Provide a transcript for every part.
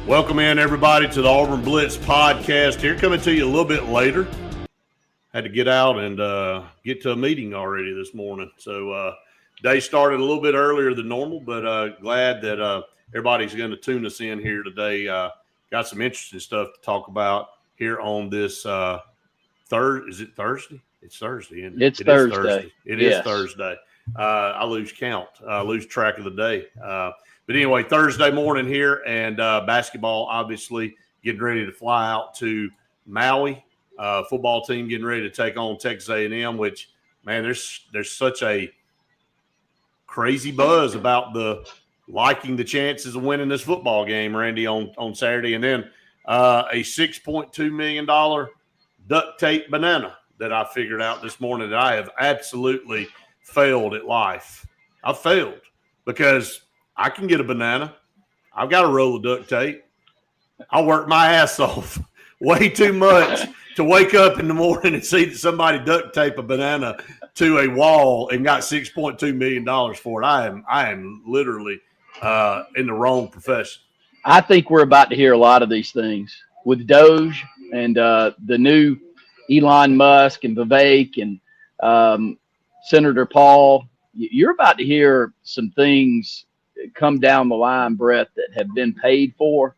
Welcome in, everybody, to the Auburn Blitz podcast here. Coming to you a little bit later. Had to get out and get to a meeting already this morning. So day started a little bit earlier than normal, but glad that everybody's going to tune us in here today. Got some interesting stuff to talk about here on this Is it Thursday? It's Thursday, isn't it? It's Thursday. It is Thursday. I lose count. I lose track of the day. But anyway, Thursday morning here, and basketball obviously getting ready to fly out to Maui. Football team getting ready to take on Texas A&M, which, man, there's such a crazy buzz about liking the chances of winning this football game, Randy, on Saturday. And then a $6.2 million duct tape banana that I figured out this morning that I have absolutely failed at life. I've failed because I can get a banana. I've got a roll of duct tape. I work my ass off way too much to wake up in the morning and see that somebody duct tape a banana to a wall and got $6.2 million for it. I am literally in the wrong profession. I think we're about to hear a lot of these things with Doge and the new Elon Musk and Vivek and Senator Paul. You're about to hear some things come down the line, Brett, that have been paid for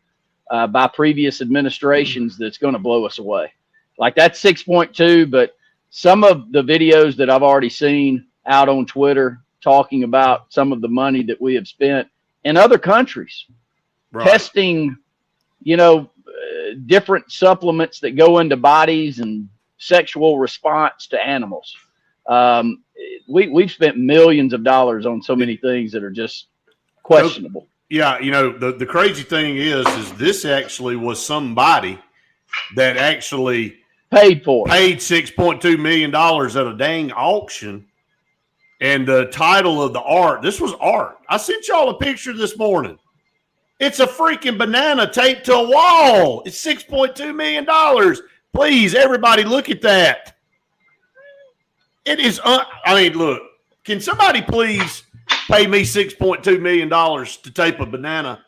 by previous administrations that's going to blow us away. Like that's 6.2, but some of the videos that I've already seen out on Twitter talking about some of the money that we have spent in other countries, right, testing, different supplements that go into bodies and sexual response to animals. We've spent millions of dollars on so many things that are just questionable. Yeah, the crazy thing is this actually was somebody that actually paid $6.2 million at a dang auction. And the title of the art, this was art. I sent y'all a picture this morning. It's a freaking banana taped to a wall. It's $6.2 million. Please, everybody, look at that. It is, look, can somebody please pay me $6.2 million to tape a banana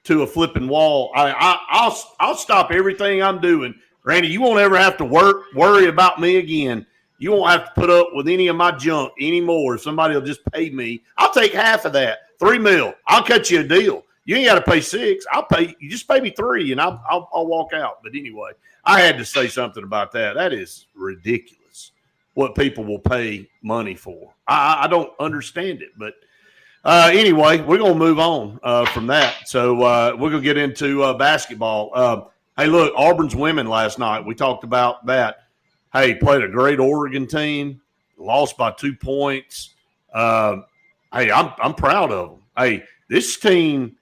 to a flipping wall? I'll stop everything I'm doing. Randy, you won't ever have to worry about me again. You won't have to put up with any of my junk anymore. Somebody will just pay me. I'll take half of that, $3 million. I'll cut you a deal. You ain't got to pay $6 million. I'll pay you. Just pay me $3 million, and I'll walk out. But anyway, I had to say something about that. That is ridiculous. What people will pay money for. I don't understand it, but. Anyway, we're going to move on from that. So we're going to get into basketball. Hey, look, Auburn's women last night. We talked about that. Hey, played a great Oregon team, lost by 2 points. Hey, I'm proud of them. Hey, this team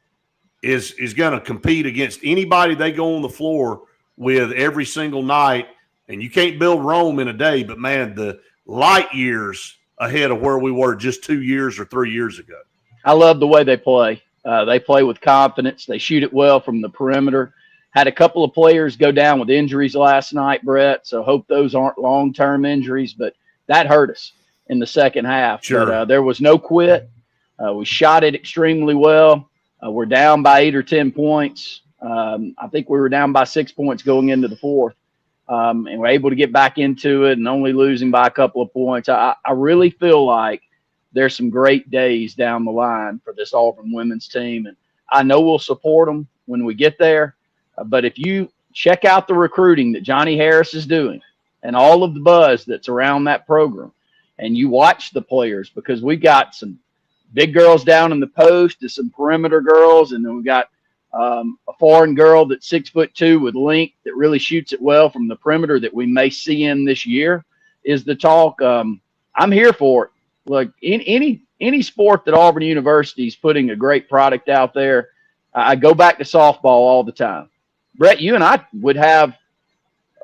is going to compete against anybody they go on the floor with every single night. And you can't build Rome in a day, but, man, the light years ahead of where we were just 2 years or 3 years ago. I love the way they play. They play with confidence. They shoot it well from the perimeter. Had a couple of players go down with injuries last night, Brett, so hope those aren't long-term injuries, but that hurt us in the second half. Sure. But there was no quit. We shot it extremely well. We're down by 8 or 10 points. I think we were down by 6 points going into the fourth, and we're able to get back into it and only losing by a couple of points. I really feel like there's some great days down the line for this Auburn women's team. And I know we'll support them when we get there. But if you check out the recruiting that Johnny Harris is doing and all of the buzz that's around that program, and you watch the players, because we've got some big girls down in the post and some perimeter girls, and then we've got a foreign girl that's 6'2" with length that really shoots it well from the perimeter that we may see in this year is the talk. I'm here for it. Look, in any sport that Auburn University is putting a great product out there, I go back to softball all the time. Brett, you and I would have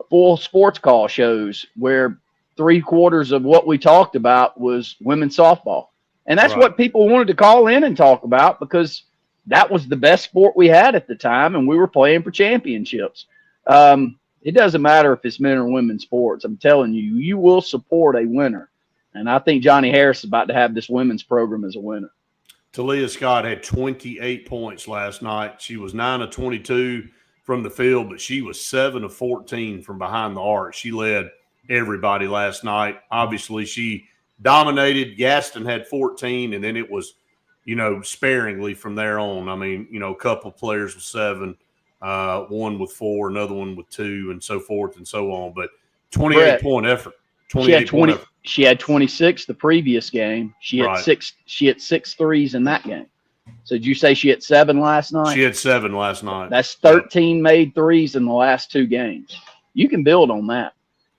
full sports call shows where 3/4 of what we talked about was women's softball. And that's right. What people wanted to call in and talk about because that was the best sport we had at the time, and we were playing for championships. It doesn't matter if it's men or women's sports. I'm telling you, you will support a winner. And I think Johnny Harris is about to have this women's program as a winner. Talia Scott had 28 points last night. She was 9 of 22 from the field, but she was 7 of 14 from behind the arc. She led everybody last night. Obviously, she dominated. Gaston had 14, and then it was, sparingly from there on. I mean, a couple of players with 7, one with 4, another one with 2, and so forth and so on. But 28-point effort. 28-point effort. She had 26 the previous game. She had six. She hit 6 threes in that game. So did you say she hit 7 last night? She had 7 last night. That's 13 made threes in the last 2 games. You can build on that.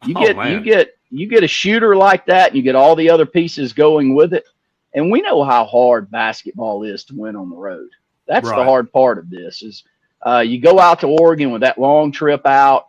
You get a shooter like that, and you get all the other pieces going with it. And we know how hard basketball is to win on the road. That's the hard part of this. Is you go out to Oregon with that long trip out.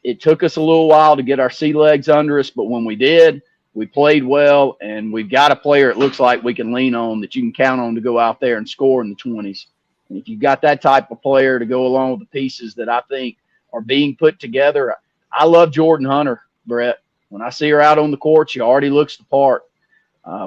It took us a little while to get our sea legs under us, but when we did, we played well, and we've got a player it looks like we can lean on that you can count on to go out there and score in the 20s. And if you've got that type of player to go along with the pieces that I think are being put together, I love Jordan Hunter, Brett. When I see her out on the court, she already looks the part.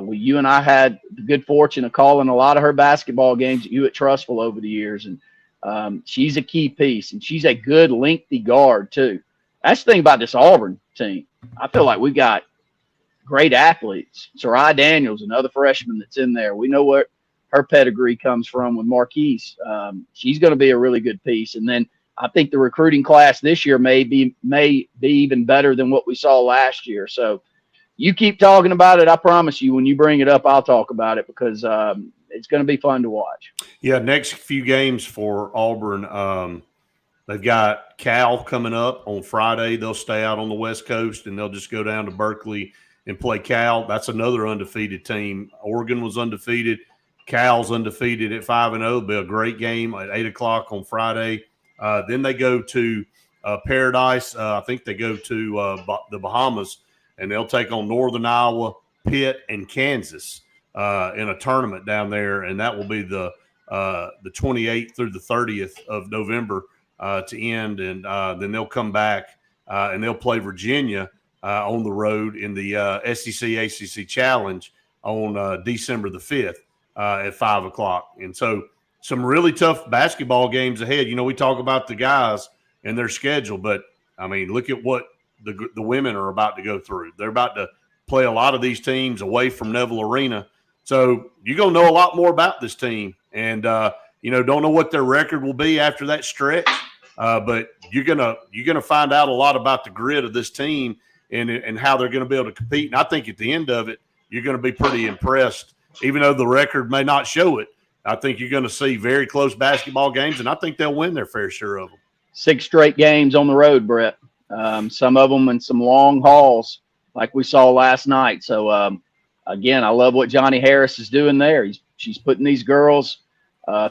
You and I had the good fortune of calling a lot of her basketball games at Hewitt Trustful over the years, and she's a key piece, and she's a good lengthy guard too. That's the thing about this Auburn team. I feel like we've got great athletes. Sarai Daniels, another freshman that's in there. We know what her pedigree comes from with Marquise. She's going to be a really good piece. And then I think the recruiting class this year may be even better than what we saw last year. So you keep talking about it. I promise you, when you bring it up, I'll talk about it because it's going to be fun to watch. Yeah, next few games for Auburn. They've got Cal coming up on Friday. They'll stay out on the West Coast, and they'll just go down to Berkeley and play Cal. That's another undefeated team. Oregon was undefeated. Cal's undefeated at 5-0. It'll be a great game at 8 o'clock on Friday. Then they go to Paradise. I think they go to the Bahamas, and they'll take on Northern Iowa, Pitt, and Kansas in a tournament down there, and that will be the 28th through the 30th of November to end. And then they'll come back and they'll play Virginia on the road in the SEC-ACC Challenge on December the 5th at 5 o'clock. And so some really tough basketball games ahead. We talk about the guys and their schedule, but, I mean, look at what the women are about to go through. They're about to play a lot of these teams away from Neville Arena. So you're going to know a lot more about this team. And, don't know what their record will be after that stretch, but you're gonna find out a lot about the grit of this team and how they're going to be able to compete. And I think at the end of it, you're going to be pretty impressed, even though the record may not show it. I think you're going to see very close basketball games, and I think they'll win their fair share of them. 6 straight games on the road, Brett. Some of them in some long hauls like we saw last night. So, again, I love what Johnny Harris is doing there. She's putting these girls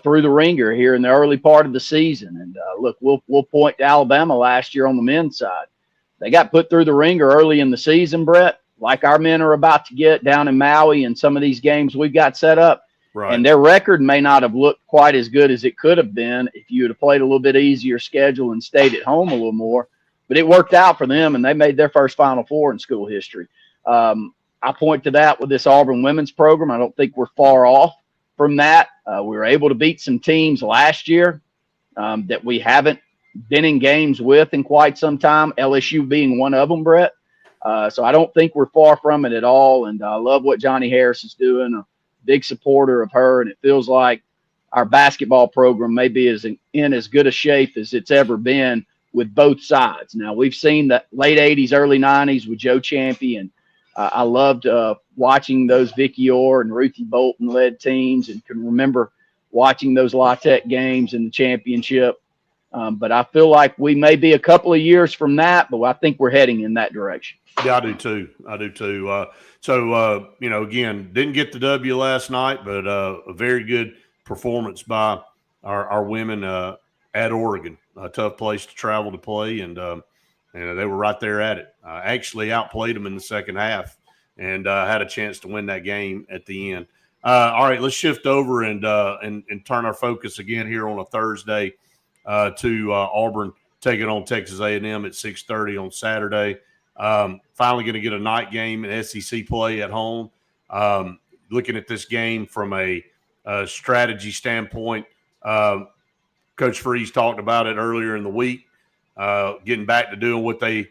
through the ringer here in the early part of the season. And, look, we'll point to Alabama last year on the men's side. They got put through the ringer early in the season, Brett, like our men are about to get down in Maui and some of these games we've got set up. Right. And their record may not have looked quite as good as it could have been if you had played a little bit easier schedule and stayed at home a little more. But it worked out for them, and they made their first Final Four in school history. I point to that with this Auburn women's program. I don't think we're far off from that. We were able to beat some teams last year that we haven't been in games with in quite some time, LSU being one of them, Brett. So I don't think we're far from it at all, and I love what Johnny Harris is doing. A big supporter of her, and it feels like our basketball program may be in as good a shape as it's ever been with both sides. Now, we've seen the late 80s, early 90s with Joe Champy, and I loved watching those Vicky Orr and Ruthie Bolton-led teams, and can remember watching those La Tech games in the championship. But I feel like we may be a couple of years from that, but I think we're heading in that direction. Yeah, I do too. Again, didn't get the W last night, but a very good performance by our women at Oregon. A tough place to travel to play, and they were right there at it. Actually outplayed them in the second half and had a chance to win that game at the end. All right, let's shift over and turn our focus again here on a Thursday to Auburn taking on Texas A&M at 6:30 on Saturday. Finally going to get a night game in SEC play at home. looking at this game from a strategy standpoint. Coach Freeze talked about it earlier in the week, getting back to doing what they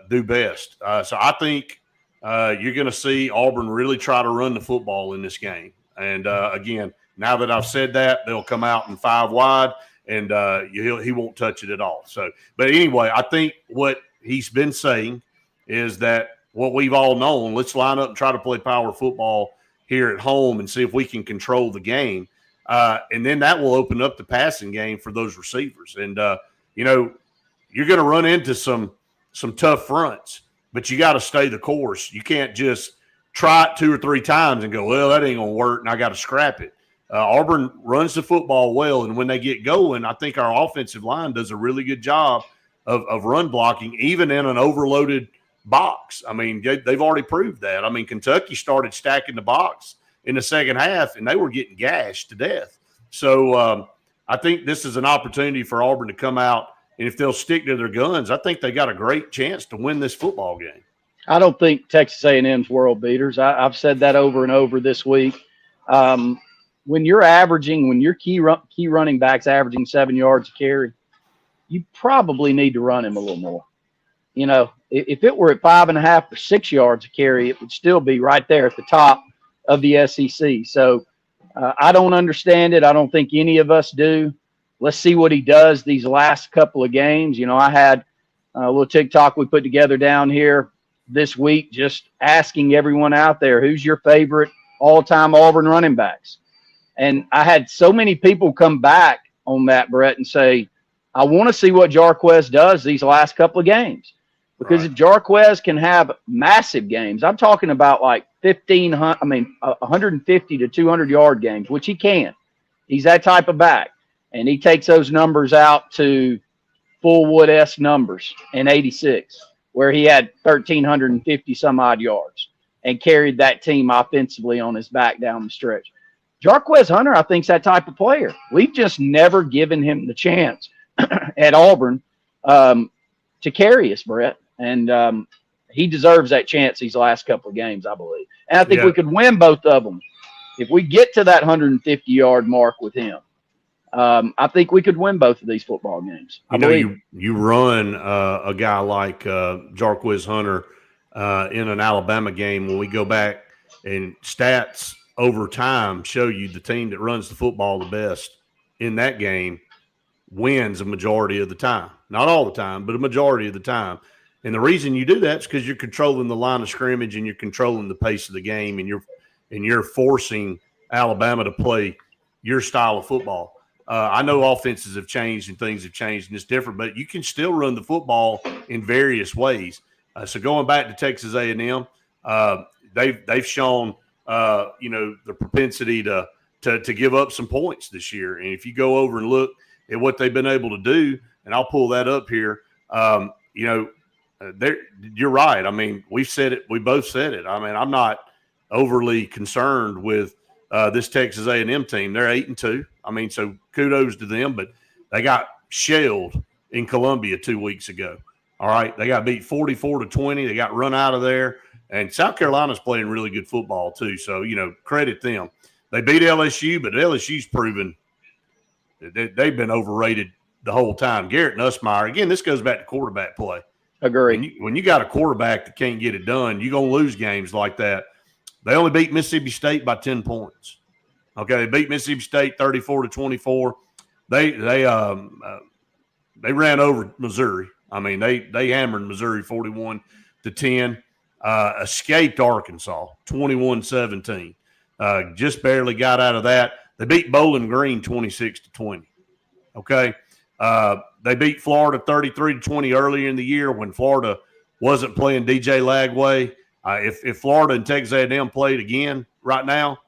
do best. So I think you're going to see Auburn really try to run the football in this game. And, again, now that I've said that, they'll come out in 5 wide, and he won't touch it at all. So, but anyway, I think what he's been saying is that what we've all known, let's line up and try to play power football here at home and see if we can control the game. And then that will open up the passing game for those receivers. And, you know, you're going to run into some tough fronts, but you got to stay the course. You can't just try it 2 or 3 times and go, well, that ain't going to work, and I got to scrap it. Auburn runs the football well, and when they get going, I think our offensive line does a really good job of run blocking, even in an overloaded box. I mean, they've already proved that. I mean, Kentucky started stacking the box in the second half, and they were getting gashed to death. So I think this is an opportunity for Auburn to come out, and if they'll stick to their guns, I think they got a great chance to win this football game. I don't think Texas A&M's world beaters. I've said that over and over this week. When your key running back's averaging 7 yards a carry, you probably need to run him a little more. You know, if it were at 5.5 or 6 yards a carry, it would still be right there at the top of the SEC. So I don't understand it. I don't think any of us do. Let's see what he does these last couple of games. You know, I had a little TikTok we put together down here this week, just asking everyone out there, who's your favorite all-time Auburn running backs? And I had so many people come back on that, Brett, and say, I want to see what Jarquez does these last couple of games. Because if Jarquez can have massive games, I'm talking about like 150 to 200-yard games, which he can. He's that type of back. And he takes those numbers out to Fullwood-esque numbers in 86, where he had 1,350-some-odd yards and carried that team offensively on his back down the stretch. Jarquez Hunter, I think, is that type of player. We've just never given him the chance at Auburn to carry us, Brett. And he deserves that chance these last couple of games, I believe. And I think we could win both of them. If we get to that 150-yard mark with him, I think we could win both of these football games. You run a guy like Jarquez Hunter in an Alabama game. When we go back and stats over time show you the team that runs the football the best in that game wins a majority of the time. Not all the time, but a majority of the time. And the reason you do that is because you're controlling the line of scrimmage and you're controlling the pace of the game, and you're forcing Alabama to play your style of football. I know offenses have changed and things have changed and it's different, but you can still run the football in various ways. So going back to Texas A&M, they've shown the propensity to give up some points this year. And if you go over and look at what they've been able to do, and I'll pull that up here, you're right. I mean, we've said it. We both said it. I mean, I'm not overly concerned with this Texas A&M team. They're 8-2. I mean, so kudos to them, but they got shelled in Columbia 2 weeks ago. All right. They got beat 44-20. They got run out of there. And South Carolina's playing really good football too. So, credit them. They beat LSU, but LSU's proven that they've been overrated the whole time. Garrett Nussmeier, again, this goes back to quarterback play. Agree. When you got a quarterback that can't get it done, you're going to lose games like that. They only beat Mississippi State by 10 points. Okay, they beat Mississippi State 34-24. They ran over Missouri. I mean, they hammered Missouri 41-10. Escaped Arkansas 21-17. Just barely got out of that. They beat Bowling Green 26-20. Okay, they beat Florida 33-20 earlier in the year when Florida wasn't playing DJ Lagway. If Florida and Texas A&M played again right now,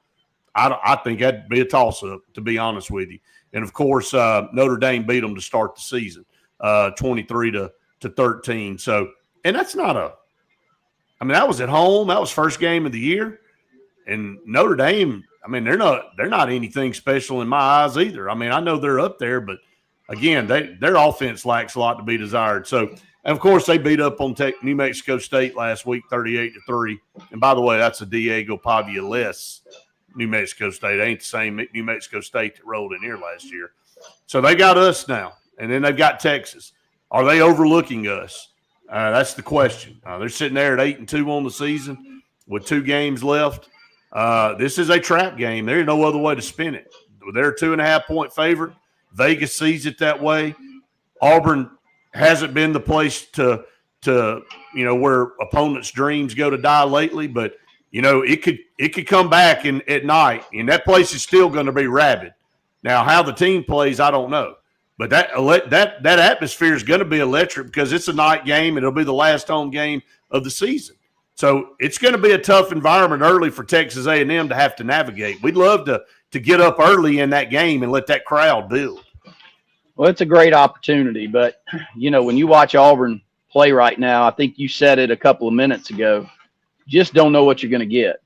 I think that'd be a toss-up, to be honest with you. And, of course, Notre Dame beat them to start the season, 23-13. So, and that's not that was at home. That was first game of the year. And Notre Dame, I mean, they're not anything special in my eyes either. I mean, I know they're up there, but again, their offense lacks a lot to be desired. So, and of course, they beat up on New Mexico State last week, 38-3. And by the way, that's a Diego Pavia-less New Mexico State. It ain't the same New Mexico State that rolled in here last year. So they got us now, and then they've got Texas. Are they overlooking us? That's the question. They're sitting there at 8-2 on the season with 2 games left. This is a trap game. There's no other way to spin it. They're a 2.5-point favorite. Vegas sees it that way. Auburn hasn't been the place to where opponents' dreams go to die lately, but it could come back at night, and that place is still going to be rabid. Now, how the team plays, I don't know, but that atmosphere is going to be electric because it's a night game, and it'll be the last home game of the season. So it's going to be a tough environment early for Texas A&M to have to navigate. We'd love to get up early in that game and let that crowd build. Well, it's a great opportunity, but, when you watch Auburn play right now, I think you said it a couple of minutes ago, just don't know what you're going to get.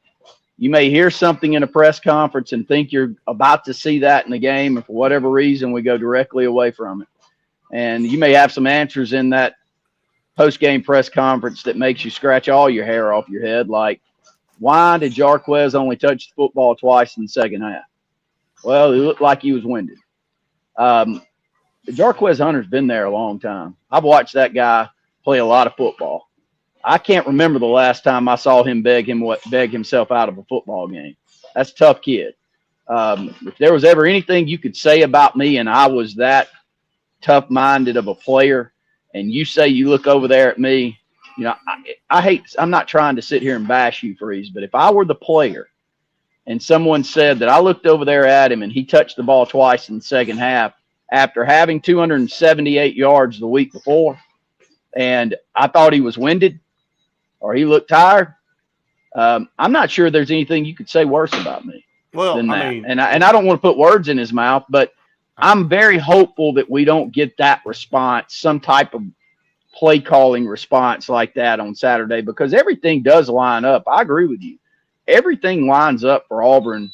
You may hear something in a press conference and think you're about to see that in the game, and for whatever reason, we go directly away from it. And you may have some answers in that post-game press conference that makes you scratch all your hair off your head, like, why did Jarquez only touch the football twice in the second half? Well, it looked like he was winded. Jarquez Hunter's been there a long time. I've watched that guy play a lot of football. I can't remember the last time I saw him beg himself out of a football game. That's a tough kid. If there was ever anything you could say about me and I was that tough-minded of a player, and you say you look over there at me, I'm not trying to sit here and bash you, Freeze, but if I were the player and someone said that I looked over there at him and he touched the ball twice in the second half after having 278 yards the week before, and I thought he was winded or he looked tired, I'm not sure there's anything you could say worse about me than that. And I don't want to put words in his mouth, but I'm very hopeful that we don't get that response, some type of play calling response like that on Saturday, because everything does line up. I agree with you. Everything lines up for Auburn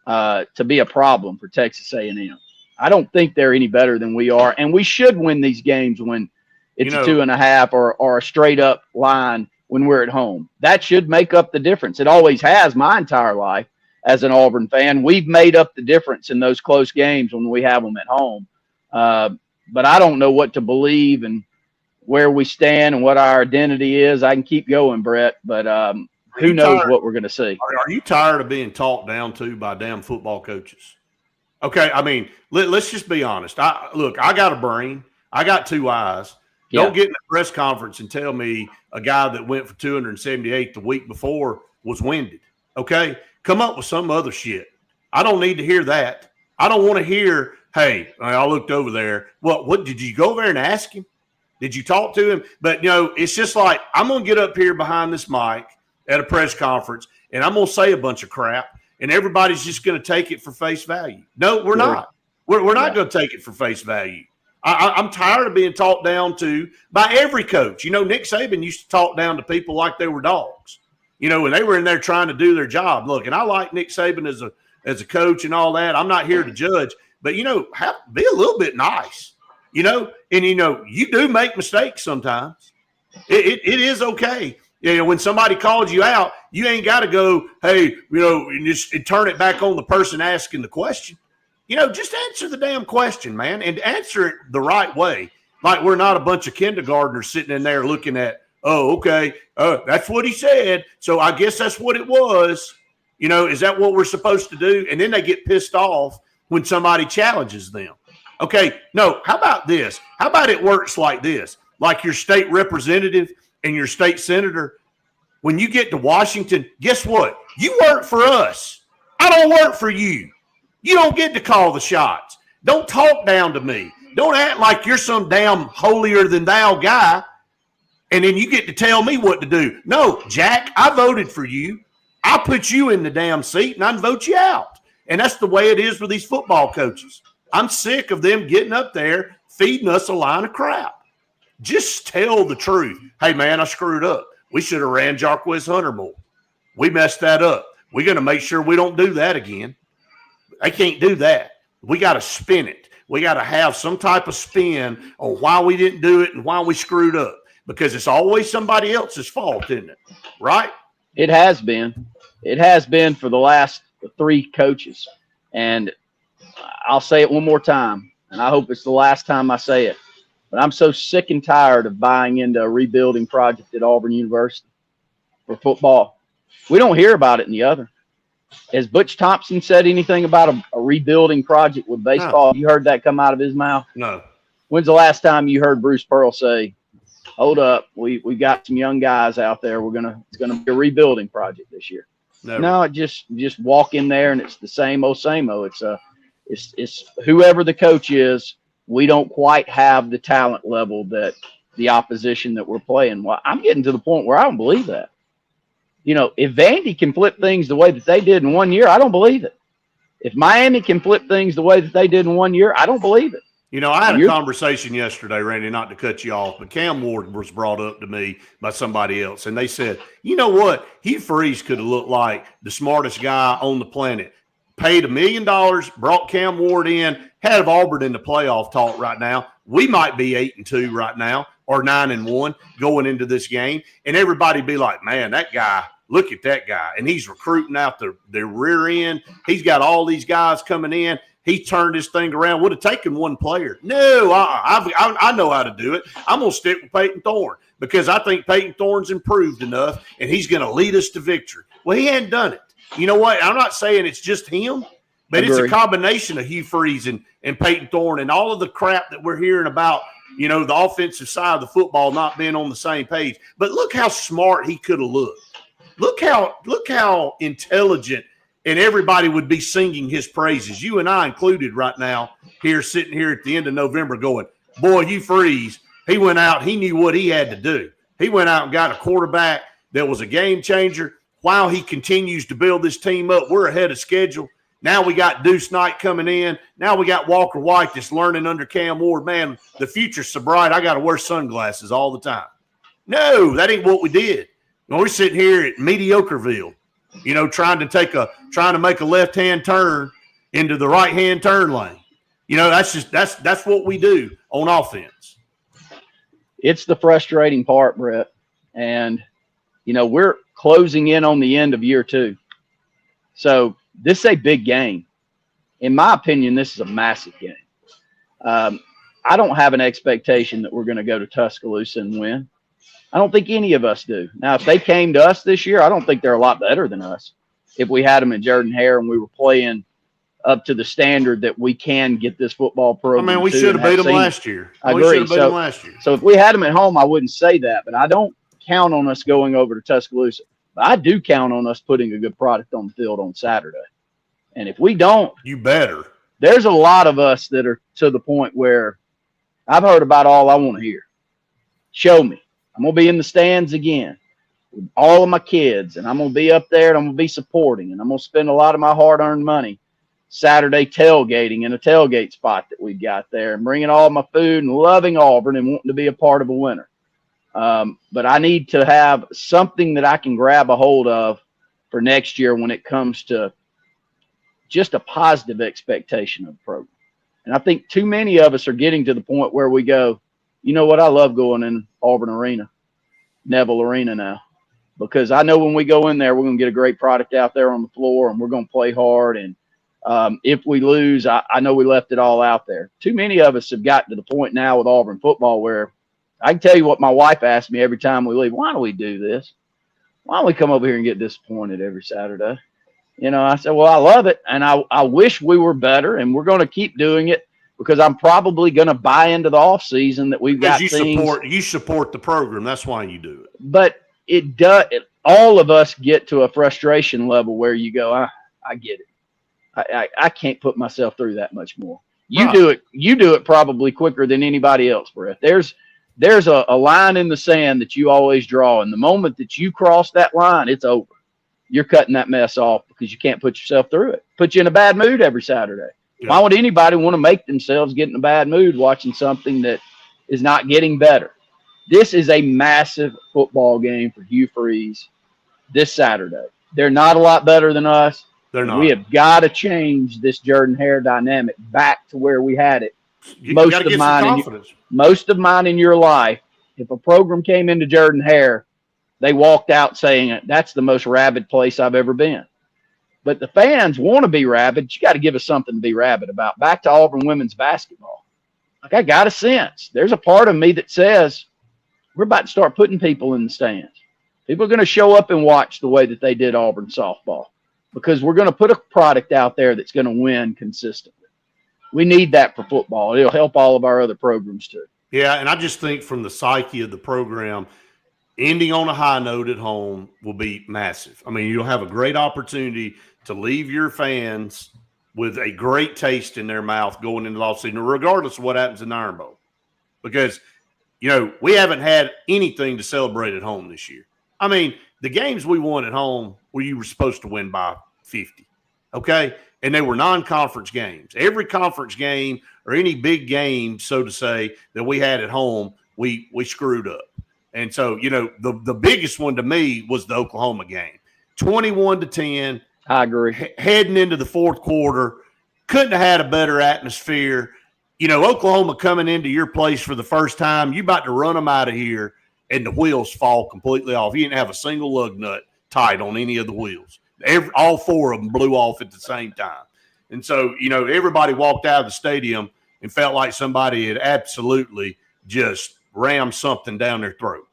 to be a problem for Texas A&M. I don't think they're any better than we are, and we should win these games when it's a 2.5 or a straight up line when we're at home. That should make up the difference. It always has my entire life. As an Auburn fan, we've made up the difference in those close games when we have them at home. But I don't know what to believe and where we stand and what our identity is. I can keep going, Brett, but who knows what we're going to see. Are you tired of being talked down to by damn football coaches? Okay, let's just be honest. I got a brain. I got 2 eyes. Don't get in a press conference and tell me a guy that went for 278 the week before was winded. Okay? Come up with some other shit. I don't need to hear that. I don't want to hear, hey, I looked over there. What did you go there and ask him? Did you talk to him? But, it's just like I'm going to get up here behind this mic at a press conference, and I'm going to say a bunch of crap, and everybody's just going to take it for face value. No, we're not. We're not going to take it for face value. I'm tired of being talked down to by every coach. Nick Saban used to talk down to people like they were dogs. When they were in there trying to do their job. Look, and I like Nick Saban as a coach and all that. I'm not here to judge, but be a little bit nice, and you do make mistakes sometimes. It is okay. When somebody calls you out, you ain't got to go, hey, and just turn it back on the person asking the question. Just answer the damn question, man, and answer it the right way. Like we're not a bunch of kindergartners sitting in there looking at, oh, okay, that's what he said, so I guess that's what it was. Is that what we're supposed to do? And then they get pissed off when somebody challenges them. Okay, no, how about this? How about it works like this? Like your state representative and your state senator, when you get to Washington, guess what? You work for us. I don't work for you. You don't get to call the shots. Don't talk down to me. Don't act like you're some damn holier-than-thou guy, and then you get to tell me what to do. No, Jack, I voted for you. I put you in the damn seat, and I vote you out. And that's the way it is with these football coaches. I'm sick of them getting up there feeding us a line of crap. Just tell the truth. Hey, man, I screwed up. We should have ran Jarquez Hunter more. We messed that up. We're going to make sure we don't do that again. They can't do that. We got to spin it. We got to have some type of spin on why we didn't do it and why we screwed up, because it's always somebody else's fault, isn't it? Right? It has been. It has been for the last 3 coaches. And I'll say it one more time, and I hope it's the last time I say it. But I'm so sick and tired of buying into a rebuilding project at Auburn University for football. We don't hear about it in the other. Has Butch Thompson said anything about a rebuilding project with baseball? No. You heard that come out of his mouth? No. When's the last time you heard Bruce Pearl say, hold up, we got some young guys out there. It's gonna be a rebuilding project this year? Never. No, just walk in there and it's the same old. It's whoever the coach is. We don't quite have the talent level that the opposition that we're playing. Well, I'm getting to the point where I don't believe that. You know, if Vandy can flip things the way that they did in 1 year, I don't believe it. If Miami can flip things the way that they did in 1 year, I don't believe it. You know, I had a conversation yesterday, Randy, not to cut you off, but Cam Ward was brought up to me by somebody else, and they said, you know what? Hugh Freeze could have looked like the smartest guy on the planet. Paid $1 million, brought Cam Ward in, had Auburn in the playoff talk right now. We might be 8-2 right now, or 9-1 going into this game, and everybody be like, man, that guy, look at that guy, and he's recruiting out the rear end. He's got all these guys coming in. He turned this thing around. Would have taken one player. No, I know how to do it. I'm going to stick with Peyton Thorne because I think Peyton Thorne's improved enough, and he's going to lead us to victory. Well, he hadn't done it. You know what? I'm not saying it's just him, but it's a combination of Hugh Freeze and Peyton Thorne and all of the crap that we're hearing about, you know, the offensive side of the football not being on the same page. But look how smart he could have looked. Look how intelligent, and everybody would be singing his praises, you and I included right now, sitting here at the end of November going, boy, Hugh Freeze, he went out, he knew what he had to do. He went out and got a quarterback that was a game changer. While he continues to build this team up, we're ahead of schedule. Now we got Deuce Knight coming in. Now we got Walker White that's learning under Cam Ward. Man, the future's so bright, I got to wear sunglasses all the time. No, that ain't what we did. We're sitting here at Mediocreville, you know, trying to make a left-hand turn into the right-hand turn lane. You know, that's what we do on offense. It's the frustrating part, Brett. And, you know, we're closing in on the end of year 2. So this is a big game. In my opinion, this is a massive game. I don't have an expectation that we're going to go to Tuscaloosa and win. I don't think any of us do. Now, if they came to us this year, I don't think they're a lot better than us. If we had them in Jordan-Hare and we were playing up to the standard that we can get this football program. I mean, we should have beat them last year. I agree. So if we had them at home, I wouldn't say that, but I don't count on us going over to Tuscaloosa. But I do count on us putting a good product on the field on Saturday. And if we don't, you better. There's a lot of us that are to the point where I've heard about all I want to hear. Show me. I'm going to be in the stands again with all of my kids, and I'm going to be up there, and I'm going to be supporting, and I'm going to spend a lot of my hard-earned money Saturday tailgating in a tailgate spot that we've got there and bringing all my food and loving Auburn and wanting to be a part of a winner. But I need to have something that I can grab a hold of for next year when it comes to just a positive expectation of the program. And I think too many of us are getting to the point where we go, you know what, I love going in Auburn Arena, Neville Arena now, because I know when we go in there, we're going to get a great product out there on the floor and we're going to play hard. And if we lose, I know we left it all out there. Too many of us have gotten to the point now with Auburn football where I can tell you what my wife asks me every time we leave. Why do we do this? Why don't we come over here and get disappointed every Saturday? You know, I said, well, I love it, and I wish we were better, and we're going to keep doing it because I'm probably going to buy into the off season that we've got things. You support the program. That's why you do it. But it does. All of us get to a frustration level where you go, I get it. I can't put myself through that much more. You do it. You do it probably quicker than anybody else, Brett. There's a line in the sand that you always draw, and the moment that you cross that line, it's over. You're cutting that mess off because you can't put yourself through it. Put you in a bad mood every Saturday. Yeah. Why would anybody want to make themselves get in a bad mood watching something that is not getting better? This is a massive football game for Hugh Freeze this Saturday. They're not a lot better than us. They're not. We have got to change this Jordan-Hare dynamic back to where we had it. Most of mine in your life, if a program came into Jordan-Hare, they walked out saying, that's the most rabid place I've ever been. But the fans want to be rabid. You got to give us something to be rabid about. Back to Auburn women's basketball. Like, I got a sense. There's a part of me that says we're about to start putting people in the stands. People are going to show up and watch the way that they did Auburn softball, because we're going to put a product out there that's going to win consistently. We need that for football. It'll help all of our other programs too. Yeah, and I just think from the psyche of the program, ending on a high note at home will be massive. I mean, you'll have a great opportunity to leave your fans with a great taste in their mouth going into the offseason, regardless of what happens in the Iron Bowl. Because, you know, we haven't had anything to celebrate at home this year. I mean, the games we won at home where you were supposed to win by 50, okay? And they were non-conference games. Every conference game or any big game, so to say, that we had at home, we screwed up. And so, you know, the biggest one to me was the Oklahoma game. 21-10. I agree. Heading into the fourth quarter, couldn't have had a better atmosphere. You know, Oklahoma coming into your place for the first time, you about to run them out of here, and the wheels fall completely off. You didn't have a single lug nut tight on any of the wheels. All four of them blew off at the same time. And so, you know, everybody walked out of the stadium and felt like somebody had absolutely just rammed something down their throat.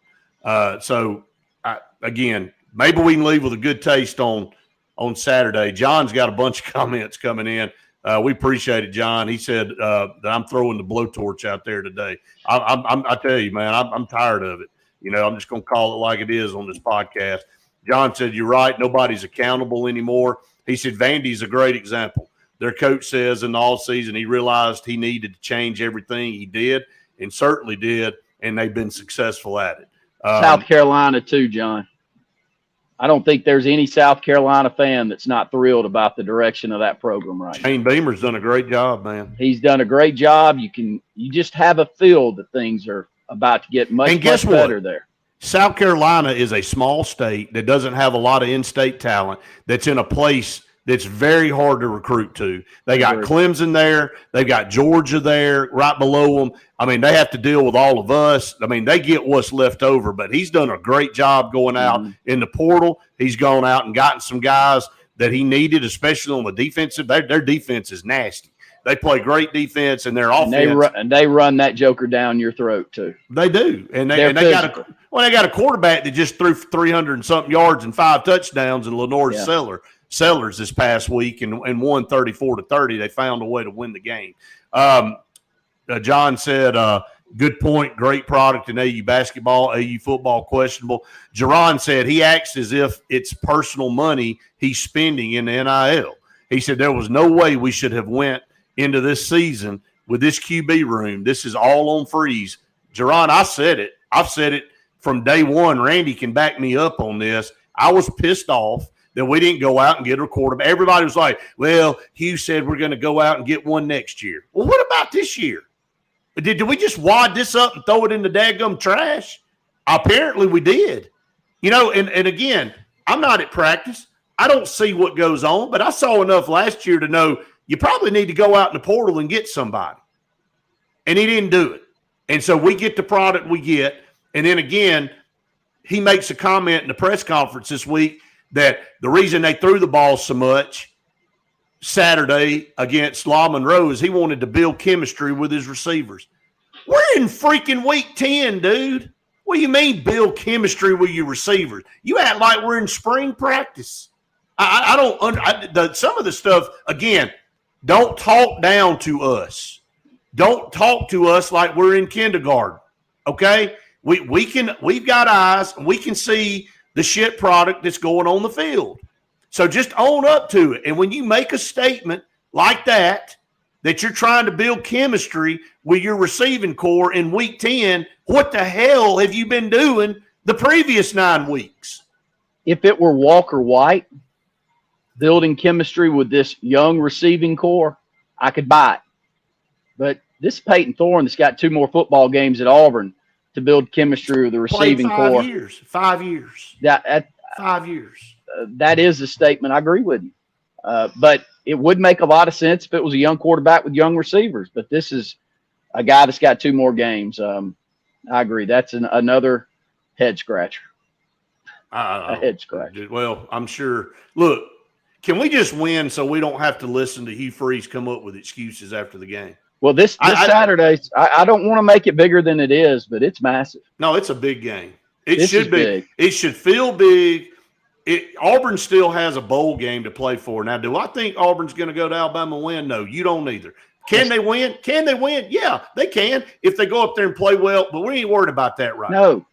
Again, maybe we can leave with a good taste on Saturday. John's got a bunch of comments coming in. We appreciate it, John. He said that I'm throwing the blowtorch out there today. I tell you, man, I'm tired of it. You know, I'm just going to call it like it is on this podcast. John said, you're right. Nobody's accountable anymore. He said, Vandy's a great example. Their coach says in the offseason he realized he needed to change everything. He did, and certainly did, and they've been successful at it. South Carolina too, John. I don't think there's any South Carolina fan that's not thrilled about the direction of that program right now. Shane Beamer's done a great job, man. He's done a great job. You just have a feel that things are about to get much better there. South Carolina is a small state that doesn't have a lot of in-state talent, that's in a place that's very hard to recruit to. They got Clemson there. They've got Georgia there right below them. I mean, they have to deal with all of us. I mean, they get what's left over, but he's done a great job going out in the portal. He's gone out and gotten some guys that he needed, especially on the defensive. Their defense is nasty. They play great defense, and their offense. And they run that joker down your throat too. They do, and they got a quarterback that just threw 300 and something yards and 5 touchdowns in Lenore Sellers this past week and won 34-30. They found a way to win the game. John said, good point, great product in AU basketball, AU football questionable. Jerron said he acts as if it's personal money he's spending in the NIL. He said there was no way we should have went into this season with this QB room. This is all on freeze. Jerron, I said it. I've said it from day one. Randy can back me up on this. I was pissed off that we didn't go out and get a quarterback. Everybody was like, well, Hugh said we're going to go out and get one next year. Well, what about this year? Did we just wad this up and throw it in the daggum trash? Apparently we did. You know, and again, I'm not at practice. I don't see what goes on, but I saw enough last year to know you probably need to go out in the portal and get somebody. And he didn't do it. And so we get the product we get. And then again, he makes a comment in the press conference this week that the reason they threw the ball so much Saturday against La Monroe is he wanted to build chemistry with his receivers. We're in freaking week 10, dude. What do you mean build chemistry with your receivers? You act like we're in spring practice. Some of the stuff, again, don't talk down to us. Don't talk to us like we're in kindergarten, okay? We've got eyes, and we can see the shit product that's going on the field. So just own up to it. And when you make a statement like that you're trying to build chemistry with your receiving core in week 10, what the hell have you been doing the previous 9 weeks? If it were Walker White building chemistry with this young receiving core, I could buy it. But this is Peyton Thorne that's got 2 more football games at Auburn to build chemistry with the receiving core. 5 years. 5 years. 5 years. That is a statement. I agree with you. But it would make a lot of sense if it was a young quarterback with young receivers. But this is a guy that's got 2 more games. I agree. That's another head scratcher. A head scratcher. Well, I'm sure. Look, can we just win so we don't have to listen to Hugh Freeze come up with excuses after the game? Well, this Saturday, I don't want to make it bigger than it is, but it's massive. No, it's a big game. It should be. Big. It should feel big. Auburn still has a bowl game to play for. Now, do I think Auburn's going to go to Alabama and win? No, you don't either. Can they win? Can they win? Yeah, they can if they go up there and play well, but we ain't worried about that right now. No.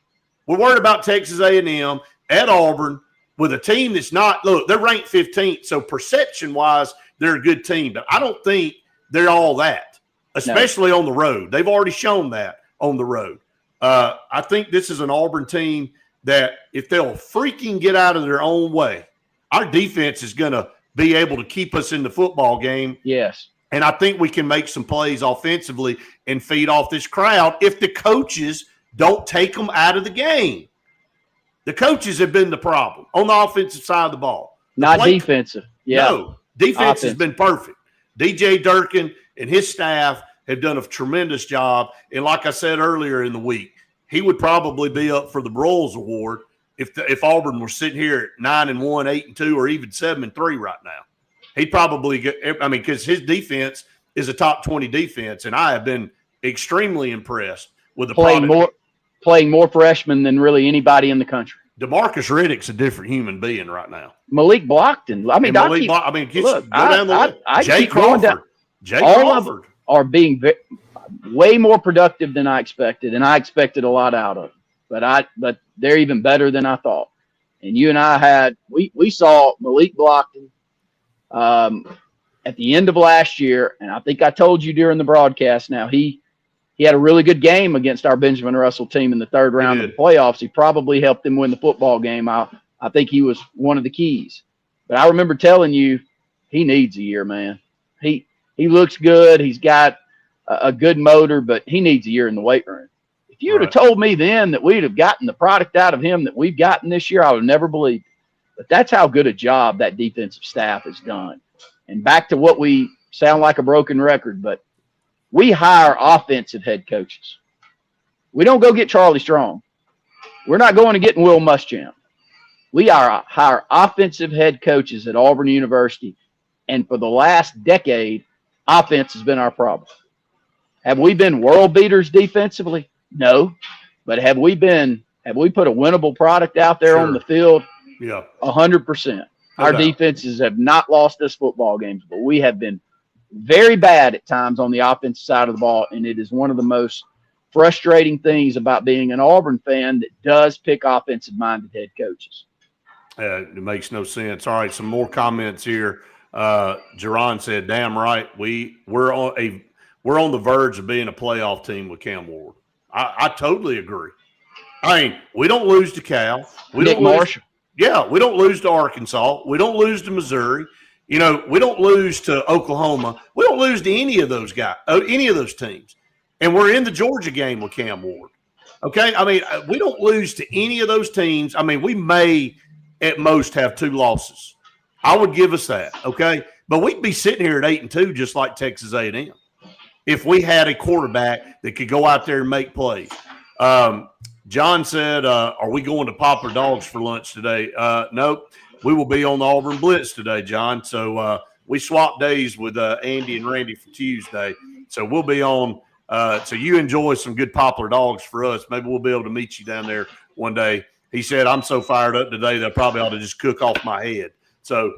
We're worried about Texas A&M at Auburn with a team that's not – look, they're ranked 15th, so perception-wise, they're a good team. But I don't think they're all that, especially on the road. They've already shown that on the road. I think this is an Auburn team that if they'll freaking get out of their own way, our defense is going to be able to keep us in the football game. Yes. And I think we can make some plays offensively and feed off this crowd if the coaches don't take them out of the game. The coaches have been the problem on the offensive side of the ball. Not defensive. Yeah. No, defense has been perfect. DJ Durkin and his staff have done a tremendous job. And like I said earlier in the week, he would probably be up for the Broyles Award if Auburn were sitting here at 9-1, 8-2, or even 7-3 right now. He'd probably get – I mean, because his defense is a top 20 defense, and I have been extremely impressed with the playing more freshmen than really anybody in the country. DeMarcus Riddick's a different human being right now. Malik Blockton. I mean, go down the list. Jay Crawford. All of them are being way more productive than I expected, and I expected a lot out of them. But they're even better than I thought. And you and I we saw Malik Blockton at the end of last year, and I think I told you during the broadcast. Now he had a really good game against our Benjamin Russell team in the 3rd round of the playoffs. He probably helped them win the football game. I think he was one of the keys. But I remember telling you he needs a year, man. He looks good. He's got a good motor, but he needs a year in the weight room. If you would have told me then that we'd have gotten the product out of him that we've gotten this year, I would have never believed it. But that's how good a job that defensive staff has done. And back to what we sound like a broken record, but we hire offensive head coaches. We don't go get Charlie Strong. We're not going to get Will Muschamp. We hire offensive head coaches at Auburn University, and for the last decade, offense has been our problem. Have we been world beaters defensively? No. But have we put a winnable product out there on the field? Yeah. 100%. Our defenses have not lost us football games, but we have been very bad at times on the offensive side of the ball, and it is one of the most frustrating things about being an Auburn fan that does pick offensive-minded head coaches. It makes no sense. All right, some more comments here. Jerron said, "Damn right, we're on the verge of being a playoff team with Cam Ward." I totally agree. I mean, we don't lose to Cal. Nick Marshall. Yeah, we don't lose to Arkansas. We don't lose to Missouri. You know, we don't lose to Oklahoma. We don't lose to any of those guys, any of those teams. And we're in the Georgia game with Cam Ward. Okay? I mean, we don't lose to any of those teams. I mean, we may at most have 2 losses. I would give us that, okay? But we'd be sitting here at 8-2 just like Texas A&M if we had a quarterback that could go out there and make plays. John said, are we going to Poplar Dogs for lunch today? Nope. We will be on the Auburn Blitz today, John. So we swapped days with Andy and Randy for Tuesday. So we'll be on. So you enjoy some good Poplar Dogs for us. Maybe we'll be able to meet you down there one day. He said, I'm so fired up today that I probably ought to just cook off my head. So,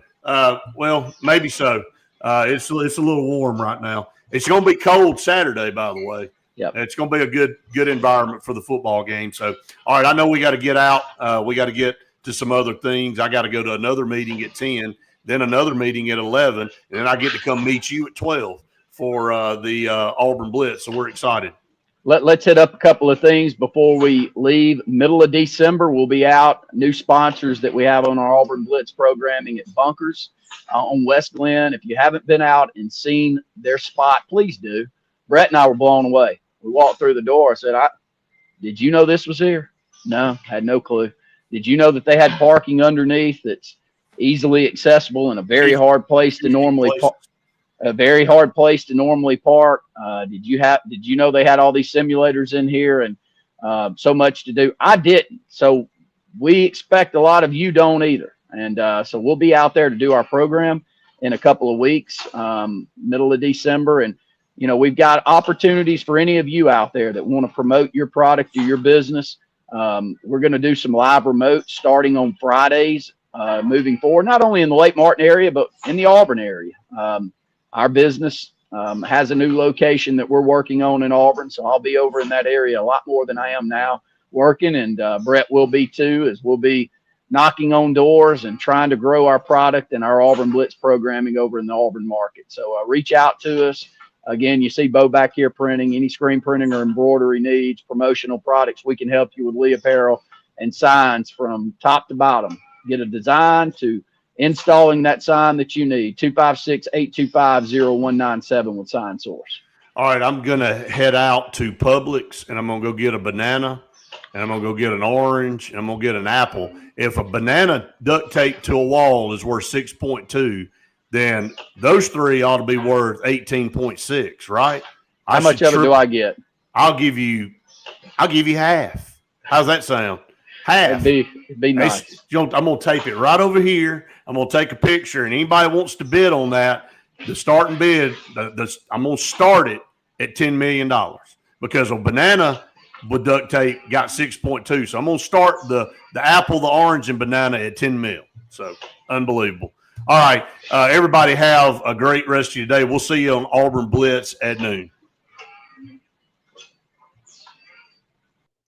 well, maybe so. It's a little warm right now. It's going to be cold Saturday, by the way. Yep. It's going to be a good environment for the football game. So, all right, I know we got to get out. We got to get to some other things. I got to go to another meeting at 10, then another meeting at 11, and then I get to come meet you at 12 for the Auburn Blitz. So we're excited. Let's hit up a couple of things before we leave. Middle of December, we'll be out. New sponsors that we have on our Auburn Blitz programming at Bunkers on West Glen. If you haven't been out and seen their spot, please do. Brett and I were blown away. We walked through the door. I said, did you know this was here? No, had no clue. Did you know that they had parking underneath that's easily accessible in a very hard place to normally park. A very hard place to normally park. Did you know they had all these simulators in here and so much to do? I didn't. So we expect a lot of you don't either. And so we'll be out there to do our program in a couple of weeks, middle of December. And, you know, we've got opportunities for any of you out there that want to promote your product or your business. We're going to do some live remotes starting on Fridays, moving forward, not only in the Lake Martin area, but in the Auburn area. Our business has a new location that we're working on in Auburn, so I'll be over in that area a lot more than I am now working, and Brett will be too, as we'll be knocking on doors and trying to grow our product and our Auburn Blitz programming over in the Auburn market. So reach out to us. Again, you see Bo back here printing. Any screen printing or embroidery needs, promotional products, we can help you with Lee Apparel and signs from top to bottom. Get a design to installing that sign that you need. 256-825-0197 with Sign Source. All right, I'm going to head out to Publix, and I'm going to go get a banana, and I'm going to go get an orange, and I'm going to get an apple. If a banana duct tape to a wall is worth 6.2, then those three ought to be worth 18.6, right? How much of it do I get? I'll give you half. How's that sound? Half. It'd be nice. I'm going to tape it right over here. I'm going to take a picture, and anybody wants to bid on that, the starting bid, I'm going to start it at $10 million because a banana with duct tape got 6.2. So I'm going to start the apple, the orange, and banana at 10 mil. So unbelievable. All right. Everybody have a great rest of your day. We'll see you on Auburn Blitz at noon.